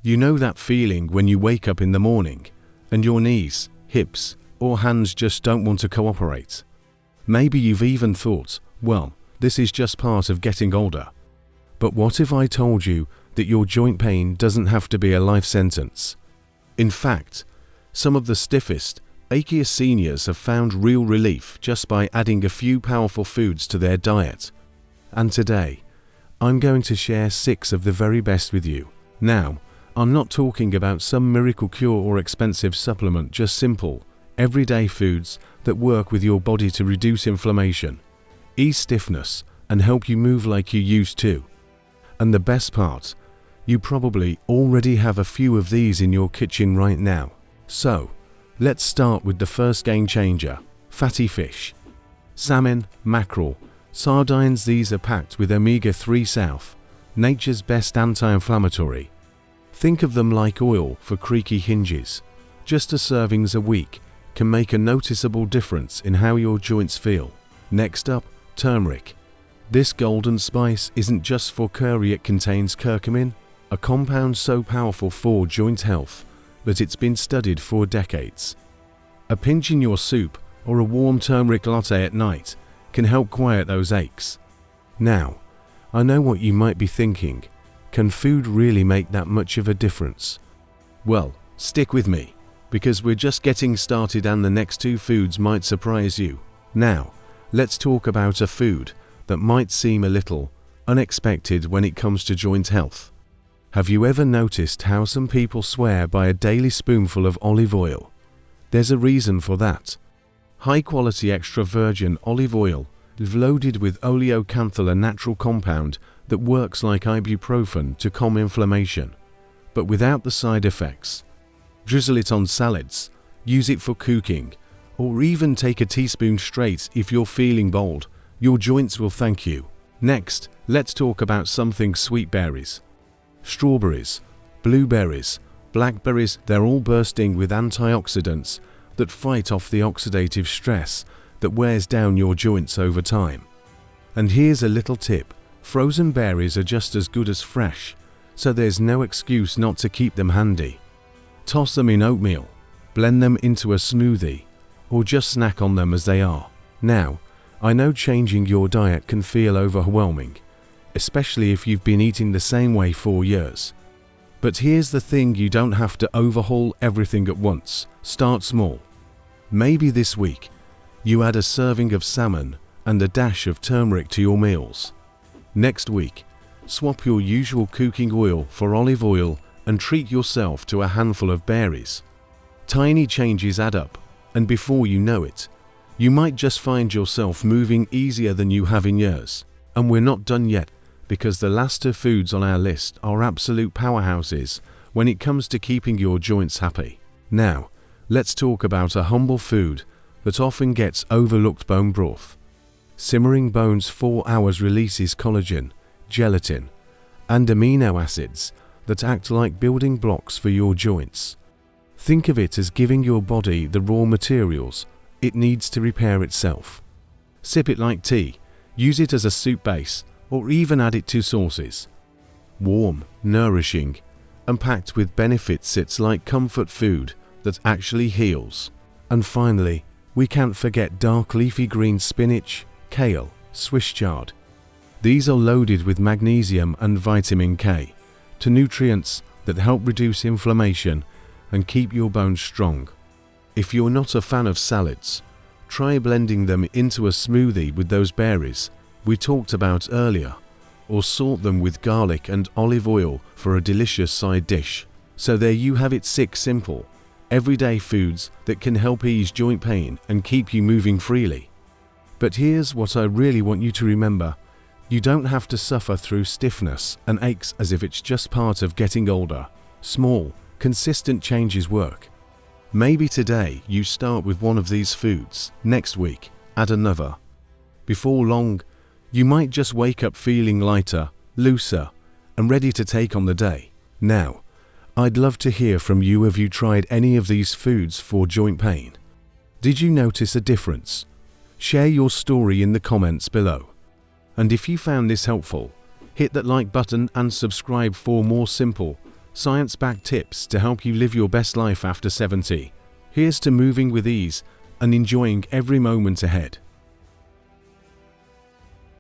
You know that feeling when you wake up in the morning and your knees, hips, or hands just don't want to cooperate? Maybe you've even thought, well, this is just part of getting older. But what if I told you that your joint pain doesn't have to be a life sentence? In fact, some of the stiffest, achiest seniors have found real relief just by adding a few powerful foods to their diet. And today, I'm going to share 6 of the very best with you. Now, I'm not talking about some miracle cure or expensive supplement, just simple, everyday foods that work with your body to reduce inflammation, ease stiffness, and help you move like you used to. And the best part, you probably already have a few of these in your kitchen right now. So, let's start with the first game changer, fatty fish. Salmon, mackerel, sardines, these are packed with omega-3 south, nature's best anti-inflammatory. Think of them like oil for creaky hinges. Just a servings a week can make a noticeable difference in how your joints feel. Next up, turmeric. This golden spice isn't just for curry, it contains curcumin, a compound so powerful for joint health that it's been studied for decades. A pinch in your soup or a warm turmeric latte at night can help quiet those aches. Now, I know what you might be thinking. Can food really make that much of a difference? Well, stick with me, because we're just getting started and the next 2 foods might surprise you. Now, let's talk about a food that might seem a little unexpected when it comes to joint health. Have you ever noticed how some people swear by a daily spoonful of olive oil? There's a reason for that. High-quality extra virgin olive oil is loaded with oleocanthal, a natural compound that works like ibuprofen to calm inflammation, but without the side effects. Drizzle it on salads, use it for cooking, or even take a teaspoon straight if you're feeling bold. Your joints will thank you. Next, let's talk about something sweet: berries. Strawberries, blueberries, blackberries, they're all bursting with antioxidants that fight off the oxidative stress that wears down your joints over time. And here's a little tip: frozen berries are just as good as fresh, so there's no excuse not to keep them handy. Toss them in oatmeal, blend them into a smoothie, or just snack on them as they are. Now, I know changing your diet can feel overwhelming, especially if you've been eating the same way for years. But here's the thing, you don't have to overhaul everything at once. Start small. Maybe this week, you add a serving of salmon and a dash of turmeric to your meals. Next week, swap your usual cooking oil for olive oil and treat yourself to a handful of berries. Tiny changes add up, and before you know it, you might just find yourself moving easier than you have in years. And we're not done yet, because the last 2 foods on our list are absolute powerhouses when it comes to keeping your joints happy. Now, let's talk about a humble food that often gets overlooked: bone broth. Simmering bones 4 hours releases collagen, gelatin, and amino acids that act like building blocks for your joints. Think of it as giving your body the raw materials it needs to repair itself. Sip it like tea, use it as a soup base, or even add it to sauces. Warm, nourishing, and packed with benefits, it's like comfort food that actually heals. And finally, we can't forget dark leafy greens: spinach, kale, Swiss chard. These are loaded with magnesium and vitamin K, 2 nutrients that help reduce inflammation and keep your bones strong. If you're not a fan of salads, try blending them into a smoothie with those berries we talked about earlier, or salt them with garlic and olive oil for a delicious side dish. So there you have it, 6 simple, everyday foods that can help ease joint pain and keep you moving freely. But here's what I really want you to remember: you don't have to suffer through stiffness and aches as if it's just part of getting older. Small, consistent changes work. Maybe today you start with one of these foods, next week add another. Before long, you might just wake up feeling lighter, looser, and ready to take on the day. Now, I'd love to hear from you. Have you tried any of these foods for joint pain? Did you notice a difference? Share your story in the comments below. And if you found this helpful, hit that like button and subscribe for more simple, science-backed tips to help you live your best life after 70. Here's to moving with ease and enjoying every moment ahead.